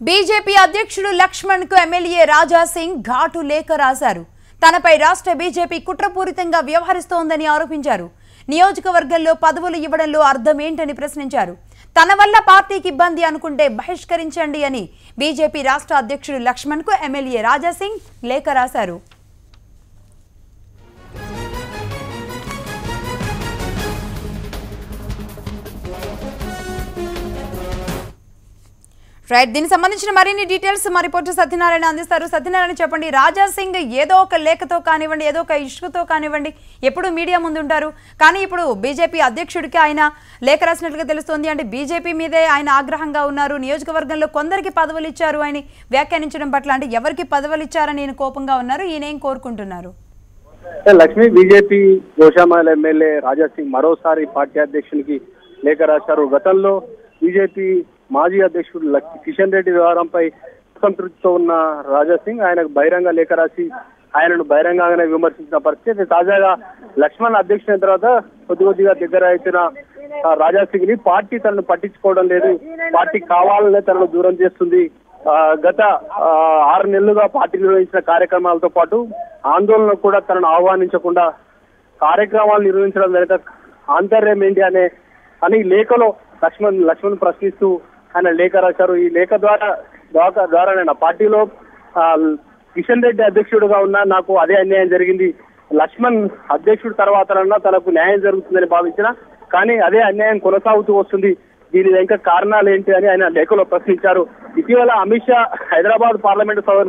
BJP అధ్యక్షుడు లక్ష్మణ్ కు MLA Raja Singh ఘాటు లేఖ రాశారు. తనపై రాష్ట్ర బీజేపీ కుట్రపూరితంగా వ్యవహరిస్తోందని ఆరోపించారు. నియోజకవర్గంలో పదవులు ఇవ్వడంలో అర్థం ఏంటని ప్రశ్నించారు. తన వల్ల పార్టీకి ఇబ్బంది అనుకుంటే బహిష్కరించండి అని బీజేపీ రాష్ట్ర అధ్యక్షుడు లక్ష్మణ్ కు ఎమ్మెల్యే రాజా సింగ్ లేఖ రాశారు. రైట్, దీనికి సంబంధించిన మరిన్ని డీటెయిల్స్ మా రిపోర్టర్ సత్యనారాయణ అందిస్తారు. సత్యనారాయణ, చెప్పండి. రాజా సింగ్ ఏదో ఒక లేఖతో కానివ్వండి, ఏదో ఒక ఇష్యూతో కానివ్వండి, ఎప్పుడు మీడియా ముందు ఉంటారు. కానీ ఇప్పుడు బీజేపీ అధ్యక్షుడికి ఆయన లేఖ రాసినట్లుగా తెలుస్తోంది. అంటే బీజేపీ మీదే ఆయన ఆగ్రహంగా ఉన్నారు. నియోజకవర్గంలో కొందరికి పదవులు ఇచ్చారు అని వ్యాఖ్యానించడం పట్ల, అంటే ఎవరికి పదవులు ఇచ్చారని ఈయన కోపంగా ఉన్నారు, ఈయన ఏం కోరుకుంటున్నారు? లక్ష్మీ, బీజేపీ గోషామహల్ ఎమ్మెల్యే రాజా సింగ్ మరోసారి పార్టీ అధ్యక్షునికి లేఖ రాశారు. గతంలో బీజేపీ మాజీ అధ్యక్షుడు కిషన్ రెడ్డి వ్యవహారంపై అసంతృప్తితో ఉన్న రాజా సింగ్ ఆయనకు బహిరంగ లేఖ రాసి ఆయనను బహిరంగంగానే విమర్శించిన పరిస్థితి. తాజాగా లక్ష్మణ్ అధ్యక్షుని తర్వాత కొద్దిగా దగ్గర అయిన రాజా సింగ్ ని పార్టీ తనను పట్టించుకోవడం లేదు, పార్టీ కావాలనే తనను దూరం చేస్తుంది. గత 6 నెలలుగా పార్టీ నిర్వహించిన కార్యక్రమాలతో పాటు ఆందోళన కూడా తనను ఆహ్వానించకుండా కార్యక్రమాలు నిర్వహించడం వెనుక ఆంతర్యం ఏంటి అని లేఖలో లక్ష్మణ్ ప్రశ్నిస్తూ ఆయన లేఖ రాశారు. ఈ లేఖ ద్వారా నేను పార్టీలో కిషన్ రెడ్డి అధ్యక్షుడుగా ఉన్నా నాకు అదే అన్యాయం జరిగింది. లక్ష్మణ్ అధ్యక్షుడు తర్వాతనన్నా తనకు న్యాయం జరుగుతుందని భావించిన, కానీ అదే అన్యాయం కొనసాగుతూ వస్తుంది. దీని వెనుక కారణాలు ఏంటి అని ఆయన లేఖలో ప్రశ్నించారు. ఇటీవల అమిత్ షా హైదరాబాద్ పార్లమెంటు సభ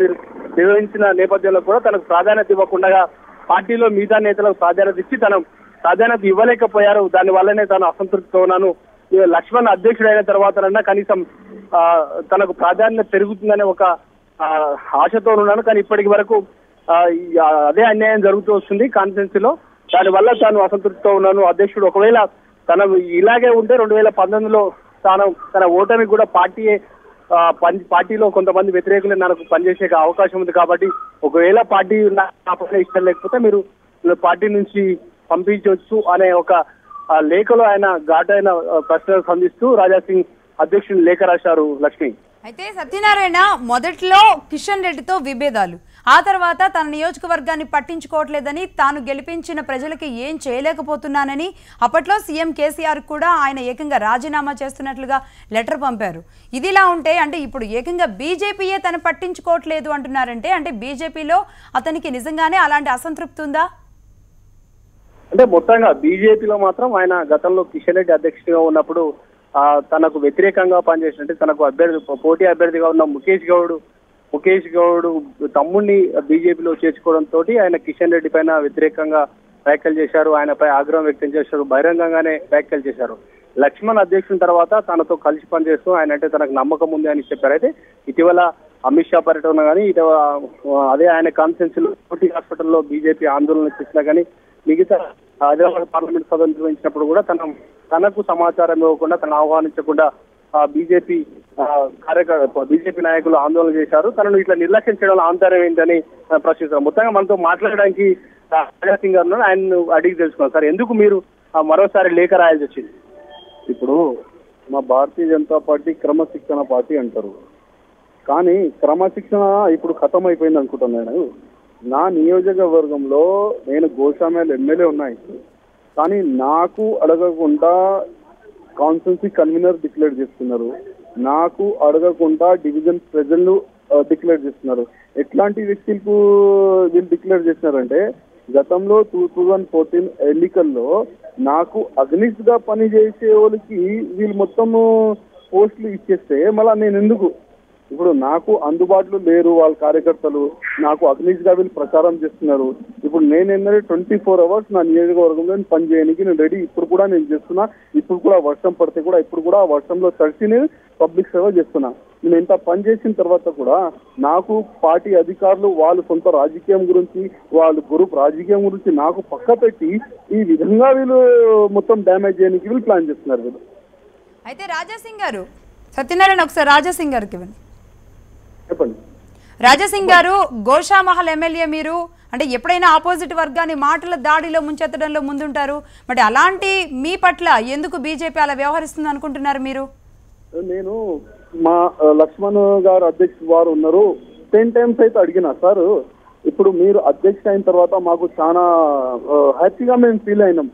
నిర్వహించిన నేపథ్యంలో కూడా తనకు ప్రాధాన్యత ఇవ్వకుండా పార్టీలో మిగతా నేతలకు ప్రాధాన్యత ఇచ్చి ప్రాధాన్యత ఇవ్వలేకపోయారు. దాని వల్లనే తాను అసంతృప్తితో ఉన్నాను. లక్ష్మణ్ అధ్యక్షుడు అయిన తర్వాతనన్నా కనీసం తనకు ప్రాధాన్యత పెరుగుతుందనే ఒక ఆశతో ఉన్నాను, కానీ ఇప్పటి వరకు అదే అన్యాయం జరుగుతూ వస్తుంది కాన్స్టిట్యున్సీలో. దానివల్ల తాను అసంతృప్తితో ఉన్నాను. అధ్యక్షుడు ఒకవేళ తను ఇలాగే ఉంటే 2019లో తన ఓటమి కూడా పార్టీలో కొంతమంది వ్యతిరేకులు నాకు పనిచేసే అవకాశం ఉంది. కాబట్టి ఒకవేళ పార్టీ ఇష్టం లేకపోతే మీరు పార్టీ నుంచి పంపించవచ్చు అనే ఒక లేఖలో ఆయన ఘాటైన ప్రశ్నలు సంధిస్తూ రాజా సింగ్ అధ్యక్షుని లేఖ రాశారు. లక్ష్మి, అయితే సత్యనారాయణ, మొదట్లో కిషన్ రెడ్డితో విభేదాలు, ఆ తర్వాత తన నియోజకవర్గాన్ని పట్టించుకోవట్లేదని, తాను గెలిపించిన ప్రజలకి ఏం చేయలేకపోతున్నానని అప్పట్లో సీఎం కేసీఆర్ కూడా ఆయన ఏకంగా రాజీనామా చేస్తున్నట్లుగా లెటర్ పంపారు. ఇదిలా ఉంటే అంటే ఇప్పుడు ఏకంగా బీజేపీయే తను పట్టించుకోవట్లేదు అంటున్నారంటే, అంటే బీజేపీలో అతనికి నిజంగానే అలాంటి అసంతృప్తి ఉందా? అంటే మొత్తంగా బీజేపీలో మాత్రం ఆయన గతంలో కిషన్ రెడ్డి అధ్యక్షుడిగా ఉన్నప్పుడు తనకు వ్యతిరేకంగా పనిచేసినట్టు తనకు పోటీ అభ్యర్థిగా ఉన్న ముఖేష్ గౌడ్ తమ్ముడిని బీజేపీలో చేర్చుకోవడంతో ఆయన కిషన్ రెడ్డి పైన వ్యతిరేకంగా వ్యాఖ్యలు చేశారు. ఆయనపై ఆగ్రహం వ్యక్తం చేశారు, బహిరంగంగానే వ్యాఖ్యలు చేశారు. లక్ష్మణ్ అధ్యక్షుని తర్వాత తనతో కలిసి పనిచేస్తూ ఆయన అంటే తనకు నమ్మకం ఉంది అని చెప్పారు. అయితే ఇటీవల అమిత్ షా పర్యటన కానీ అదే ఆయన కాన్స్టిట్యున్సీలో కోటి హాస్పిటల్లో బీజేపీ ఆందోళన చేసినా కానీ మిగతా హైదరాబాద్ పార్లమెంట్ సభ నిర్వహించినప్పుడు కూడా తనకు సమాచారం ఇవ్వకుండా తను ఆహ్వానించకుండా బీజేపీ నాయకులు ఆందోళన చేశారు. తనను ఇట్లా నిర్లక్ష్యం చేయడంలో ఆంతర్యం ఏంటని ప్రశ్నిస్తారు. మొత్తంగా మనతో మాట్లాడడానికి రాజా సింగ్ గారు ఆయన అడిగి తెలుసుకున్నారు. సార్, ఎందుకు మీరు మరోసారి లేఖ రాయాల్సి వచ్చింది? ఇప్పుడు మా భారతీయ జనతా పార్టీ క్రమశిక్షణ పార్టీ అంటారు, కానీ క్రమశిక్షణ ఇప్పుడు ఖతం అయిపోయింది అనుకుంటున్నాను. నా నియోజకవర్గంలో నేను గోషామహల్ ఎమ్మెల్యే ఉన్నాయి, కానీ నాకు అడగకుండా కాన్స్టిట్యున్సీ కన్వీనర్ డిక్లేర్ చేస్తున్నారు, నాకు అడగకుండా డివిజన్ ప్రజలు డిక్లేర్ చేస్తున్నారు. ఎట్లాంటి వ్యక్తులకు వీళ్ళు డిక్లేర్ చేస్తున్నారంటే, గతంలో 2014 ఎన్నికల్లో నాకు అగ్నిస్ట్ గా పనిచేసే వాళ్ళకి వీళ్ళు మొత్తము పోస్టులు ఇచ్చేస్తే మళ్ళీ నేను ఎందుకు, ఇప్పుడు నాకు అందుబాటులో లేరు వాళ్ళ కార్యకర్తలు, నాకు అగ్నిస్ట్ గా వీళ్ళు ప్రచారం చేస్తున్నారు. ఇప్పుడు నేను ఏంటంటే 24 hours నా నియోజకవర్గంలో పని చేయడానికి నేను రెడీ. ఇప్పుడు కూడా నేను చేస్తున్నా. ఇప్పుడు కూడా వర్షం పడితే కూడా ఇప్పుడు కూడా వర్షంలో తడిసి నేను పబ్లిక్ సేవ చేస్తున్నా. నేను ఎంత పని చేసిన తర్వాత కూడా నాకు పార్టీ అధికారులు వాళ్ళు సొంత రాజకీయం గురించి, వాళ్ళు గ్రూప్ రాజకీయం గురించి నాకు పక్క పెట్టి ఈ విధంగా వీళ్ళు మొత్తం డ్యామేజ్ చేయడానికి వీళ్ళు ప్లాన్ చేస్తున్నారు వీళ్ళు. అయితే రాజా సింగ్ గారు, సత్యనారాయణ ఒకసారి రాజా సింగ్ గారికి ఇవ్వండి. చెప్పండి. రాజా సింగ్ గారు, గోషామహల్ ఎమ్మెల్యే మీరు, అంటే ఎప్పుడైనా ఆపోజిట్ వర్గాన్ని మాటల దాడిలో ముంచెత్తడంలో ముందుంటారు. మరి అలాంటి మీ పట్ల ఎందుకు బీజేపీ అలా వ్యవహరిస్తుంది అనుకుంటున్నారు మీరు? నేను మా లక్ష్మణ్ గారు అధ్యక్షుడు వారు ఉన్నారు 10 times అయితే అడిగినా సార్ ఇప్పుడు మీరు అధ్యక్ష అయిన తర్వాత మాకు చాలా హ్యాపీగా మేము ఫీల్ అయినాం.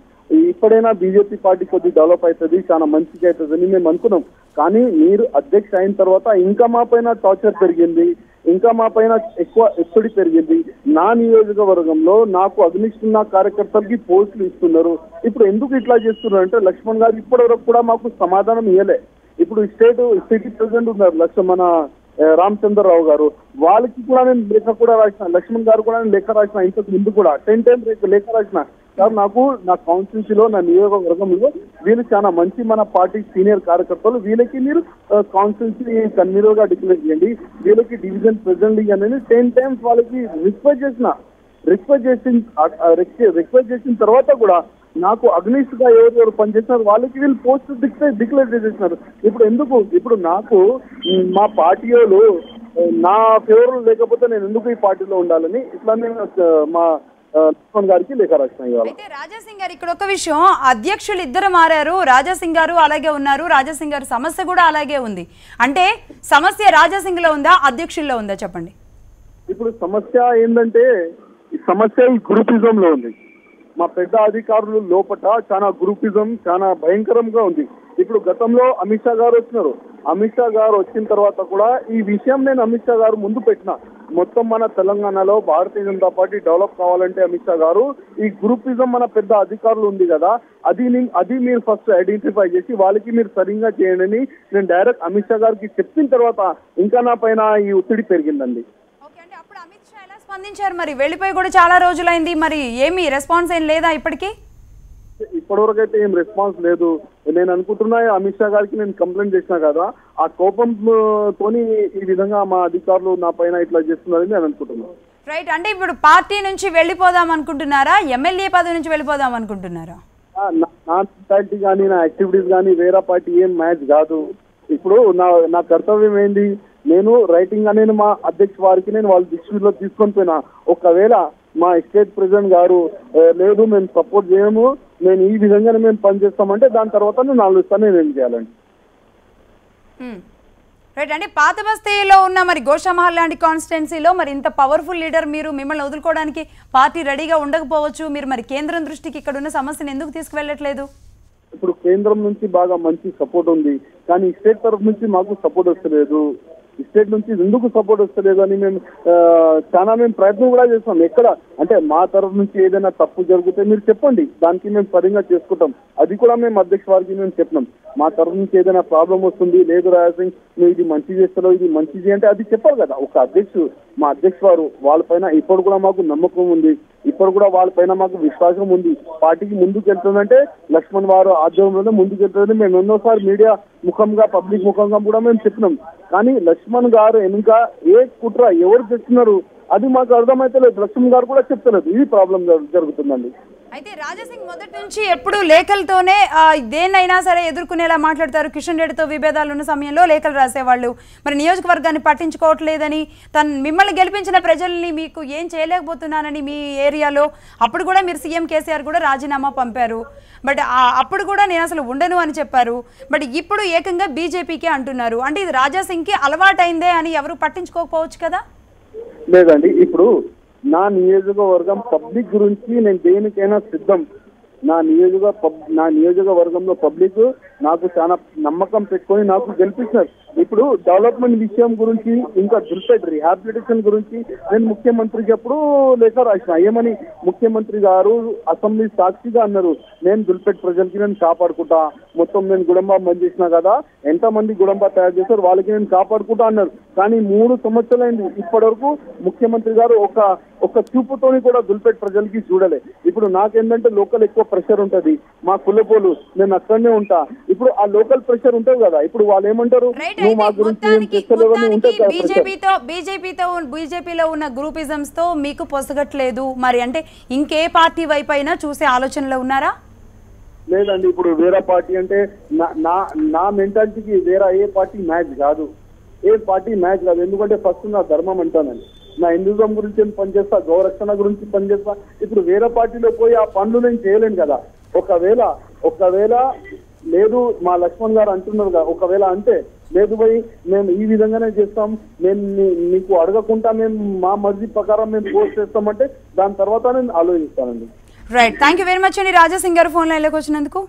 ఇప్పుడైనా బీజేపీ పార్టీ కొద్ది డెవలప్ అవుతుంది, చాలా మంచిగా అవుతుంది అని మేము అనుకున్నాం. కానీ మీరు అధ్యక్ష అయిన తర్వాత ఇంకా మా పైన టార్చర్ పెరిగింది, ఇంకా మా పైన ఎక్కువ ఒత్తిడి పెరిగింది. నా నియోజకవర్గంలో నాకు అగ్నిస్తున్న కార్యకర్తలకి పోస్టులు ఇస్తున్నారు. ఇప్పుడు ఎందుకు ఇట్లా చేస్తున్నారు అంటే లక్ష్మణ్ గారు ఇప్పటివరకు కూడా మాకు సమాధానం ఇవ్వలే. ఇప్పుడు సిటీ ప్రెసిడెంట్ ఉన్నారు మన రామచంద్రరావు గారు, వాళ్ళకి కూడా నేను లేఖ కూడా రాసిన, లక్ష్మణ్ గారు కూడా నేను లేఖ రాసిన, ఇంతకు ముందు కూడా 10 times లేఖ రాసిన. సార్ నాకు నా కాన్స్టిట్యూన్సీలో నా నియోజకవర్గంలో వీళ్ళు చాలా మంచి మన పార్టీ సీనియర్ కార్యకర్తలు, వీళ్ళకి మీరు కాన్స్టిట్యూన్సీ కన్వీనర్ గా డిక్లేర్ చేయండి, వీళ్ళకి డివిజన్ ప్రెసిడెంట్ అనేది 10 times వాళ్ళకి రిక్వెస్ట్ చేసిన తర్వాత కూడా నాకు అగ్నిస్ట్ గా ఎవరు పనిచేస్తున్నారు వాళ్ళకి వీళ్ళు పోస్ట్ డిక్లేర్ చేసేసినారు. ఇప్పుడు నాకు మా పార్టీ వాళ్ళు నా ఫేవర్ లేకపోతే నేను ఎందుకు ఈ పార్టీలో ఉండాలని ఇట్లా నేను మా లక్ష్మణ్ గారికి లేఖ రాసిన. అయితే రాజాసింగ్ గారు ఇక్కడ ఒక విషయం, అధ్యక్షులు ఇద్దరు మారారు, రాజాసింగ్ గారు అలాగే ఉన్నారు, రాజాసింగ్ గారు సమస్య కూడా అలాగే ఉంది. అంటే సమస్య రాజాసింగ్ లో ఉందా అధ్యక్షుల్లో ఉందా చెప్పండి. ఇప్పుడు సమస్య ఏంటంటే ఈ సమస్య ఈ గ్రూపిజం లో ఉంది. మా పెద్ద అధికారులు లోపల చాలా గ్రూపిజం చాలా భయంకరంగా ఉంది. ఇప్పుడు గతంలో అమిత్ షా గారు వచ్చినారు, అమిత్ షా గారు వచ్చిన తర్వాత కూడా ఈ విషయం నేను అమిత్ షా గారు ముందు పెట్టిన, మొత్తం మన తెలంగాణలో భారతీయ జనతా పార్టీ డెవలప్ కావాలంటే అమిత్ షా గారు ఈ గ్రూపిజం మన పెద్ద అధికారులు ఉంది కదా అది మీరు ఫస్ట్ ఐడెంటిఫై చేసి వాళ్ళకి మీరు సరిగ్గా చేయండి నేను డైరెక్ట్ అమిత్ షా గారికి చెప్పిన తర్వాత ఇంకా నా పైన ఈ ఒత్తిడి పెరిగిందండి. స్పందించారు, మరి వెళ్ళిపోయి కూడా చాలా రోజులైంది, మరి ఏమి రెస్పాన్స్ ఏం లేదా ఇప్పటికీ? ఇప్పటివరకు అయితే ఏం రెస్పాన్స్ లేదు. నేను అనుకుంటున్నా అమిత్ షా గారికి నేను కంప్లైంట్ చేసినా కదా ఆ కోపంతోని ఈ విధంగా మా అధికారులు నా పైన ఇట్లా చేస్తున్నారని నేను అనుకుంటున్నాను. రైట్, అంటే ఇప్పుడు పార్టీ నుంచి వెళ్ళిపోదాం అనుకుంటున్నారా, ఎమ్మెల్యే పదవి నుంచి వెళ్ళిపోదాం అనుకుంటున్నారా? నా మెంటాలిటీ కానీ నా యాక్టివిటీస్ కానీ వేరే పార్టీ ఏం మ్యాచ్ కాదు. ఇప్పుడు నా కర్తవ్యం ఏంది, నేను రైటింగ్ గా నేను మా అధ్యక్ష వారికి నేను వాళ్ళ దృష్టిలో తీసుకొని పోయినా, ఒకవేళ మా స్టేట్ ప్రెసిడెంట్ గారు లేదు మేము సపోర్ట్ చేయము, నేను ఈ విధంగానే మేము పనిచేస్తామంటే దాని తర్వాత నేను ఆలోచిస్తాను నేను ఏం చేయాలండి. రైట్, అంటే పాత బస్తీలో ఉన్న మరి గోషామహల్ లాంటి కాన్స్టిట్యున్సీలో మరి ఇంత పవర్ఫుల్ లీడర్ మీరు, మిమ్మల్ని వదులుకోవడానికి పార్టీ రెడీగా ఉండకపోవచ్చు, మీరు మరి కేంద్రం దృష్టికి ఇక్కడ ఉన్న సమస్యను ఎందుకు తీసుకువెళ్ళట్లేదు? ఇప్పుడు కేంద్రం నుంచి బాగా మంచి సపోర్ట్ ఉంది, కానీ స్టేట్ తరఫు నుంచి మాకు సపోర్ట్ వస్తలేదు. స్టేట్ నుంచి ఎందుకు సపోర్ట్ వస్తలేదు అని మేము ప్రయత్నం కూడా చేస్తాం. ఎక్కడ అంటే మా తరఫు నుంచి ఏదైనా తప్పు జరిగితే మీరు చెప్పండి, దానికి మేము సరిగ్గా చేసుకుంటాం. అది కూడా మేము అధ్యక్ష వారికి మేము చెప్పినాం, మా తరఫు నుంచి ఏదైనా ప్రాబ్లం వస్తుంది, లేదు రాజసింగ్ నువ్వు ఇది మంచి చేస్తావు ఇది మంచిది అంటే అది చెప్పాలి కదా ఒక అధ్యక్షుడు. మా అధ్యక్ష వారు వాళ్ళపైన ఇప్పుడు కూడా మాకు నమ్మకం ఉంది, ఇప్పుడు కూడా వాళ్ళపైన మాకు విశ్వాసం ఉంది. పార్టీకి ముందుకు వెళ్తుందంటే లక్ష్మణ్ వారు ఆధ్వర్యంలోనే ముందుకు వెళ్తుందని మేము ఎన్నోసారి మీడియా ముఖంగా పబ్లిక్ ముఖంగా కూడా మేము చెప్పినాం. కానీ లక్ష్మణ్ గారు వెనుక ఏ కుట్ర ఎవరు తెస్తున్నారు అది మాకు అర్థమైతే లేదు, లక్ష్మణ్ గారు కూడా చెప్తలేదు. ఇది ప్రాబ్లం జరుగుతుందండి. అయితే రాజాసింగ్ మొదటి నుంచి ఎప్పుడు లేఖలతోనే దేన్నైనా సరే ఎదుర్కొనేలా మాట్లాడతారు. కిషన్ రెడ్డితో విభేదాలు ఉన్న సమయంలో లేఖలు రాసేవాళ్ళు, మరి నియోజకవర్గాన్ని పట్టించుకోవట్లేదని, మిమ్మల్ని గెలిపించిన ప్రజల్ని మీకు ఏం చేయలేకపోతున్నానని మీ ఏరియాలో అప్పుడు కూడా మీరు సీఎం కేసీఆర్ కూడా రాజీనామా పంపారు. బట్ అప్పుడు కూడా నేను అసలు ఉండను అని చెప్పారు. బట్ ఇప్పుడు ఏకంగా బీజేపీకే అంటున్నారు. అంటే ఇది రాజాసింగ్కి అలవాటైందే అని ఎవరు పట్టించుకోకపోవచ్చు కదా? లేదండి, ఇప్పుడు నా నియోజకవర్గం పబ్లిక్ గురించి నేను దేనికైనా సిద్ధం. నా నియోజకవర్గంలో పబ్లిక్ నాకు చాలా నమ్మకం పెట్టుకొని నాకు గెలిపిస్తున్నారు. ఇప్పుడు డెవలప్మెంట్ విషయం గురించి ఇంకా దుల్పేట్ రిహాబిలిటేషన్ గురించి నేను ముఖ్యమంత్రికి ఎప్పుడు లేఖ రాసిన. ఏమని ముఖ్యమంత్రి గారు అసెంబ్లీ సాక్షిగా అన్నారు, నేను దుల్పేట్ ప్రజలకి నేను కాపాడుకుంటా, మొత్తం నేను గుడంబా బంద్ చేసినా కదా, ఎంతమంది గుడంబా తయారు చేశారు వాళ్ళకి నేను కాపాడుకుంటా అన్నారు. కానీ 3 సంవత్సరాలైంది, ఇప్పటి వరకు ముఖ్యమంత్రి గారు ఒక చూపుతోని కూడా దుల్పేట్ ప్రజలకి చూడలే. ఇప్పుడు నాకేంటంటే లోకల్ ఎక్కువ ప్రెషర్ ఉంటది, మా కులపోలు నేను అక్కడనే ఉంటా. ఇప్పుడు ఆ లోకల్ ప్రెషర్ ఉంటుంది కదా, ఇప్పుడు వాళ్ళు ఏమంటారు నువ్వు మా గురించి ఏం చేస్తలేవు అని ఉంటుంది. బీజేపీలో ఉన్న గ్రూపిజమ్స్ తో మీకు పొసగట్లేదు మరి, అంటే ఇంకే పార్టీ వైపు అయినా చూసే ఆలోచనలో ఉన్నారా? లేదండి, ఇప్పుడు వేరే పార్టీ అంటే నా మెంటాలిటీకి వేరే ఏ పార్టీ మ్యాచ్ కాదు, ఎందుకంటే ఫస్ట్ నా ధర్మం అంటానండి, నా హిందూజం గురించి నేను పనిచేస్తా, గౌరక్షణ గురించి పనిచేస్తా. ఇప్పుడు వేరే పార్టీలో పోయి ఆ పనులు నేను చేయలేను కదా. ఒకవేళ లేదు మా లక్ష్మణ్ గారు అంటున్నారు ఒకవేళ అంటే లేదు పోయి మేము ఈ విధంగానే చేస్తాం, మేము మీకు అడగకుండా మేము మా మర్జీ ప్రకారం మేము పోస్ట్ చేస్తామంటే దాని తర్వాత నేను ఆలోచిస్తానండి. Right, thank you very much అండి రాజాసింగ్ గారు ఫోన్ లైన్లోకి వచ్చినందుకు.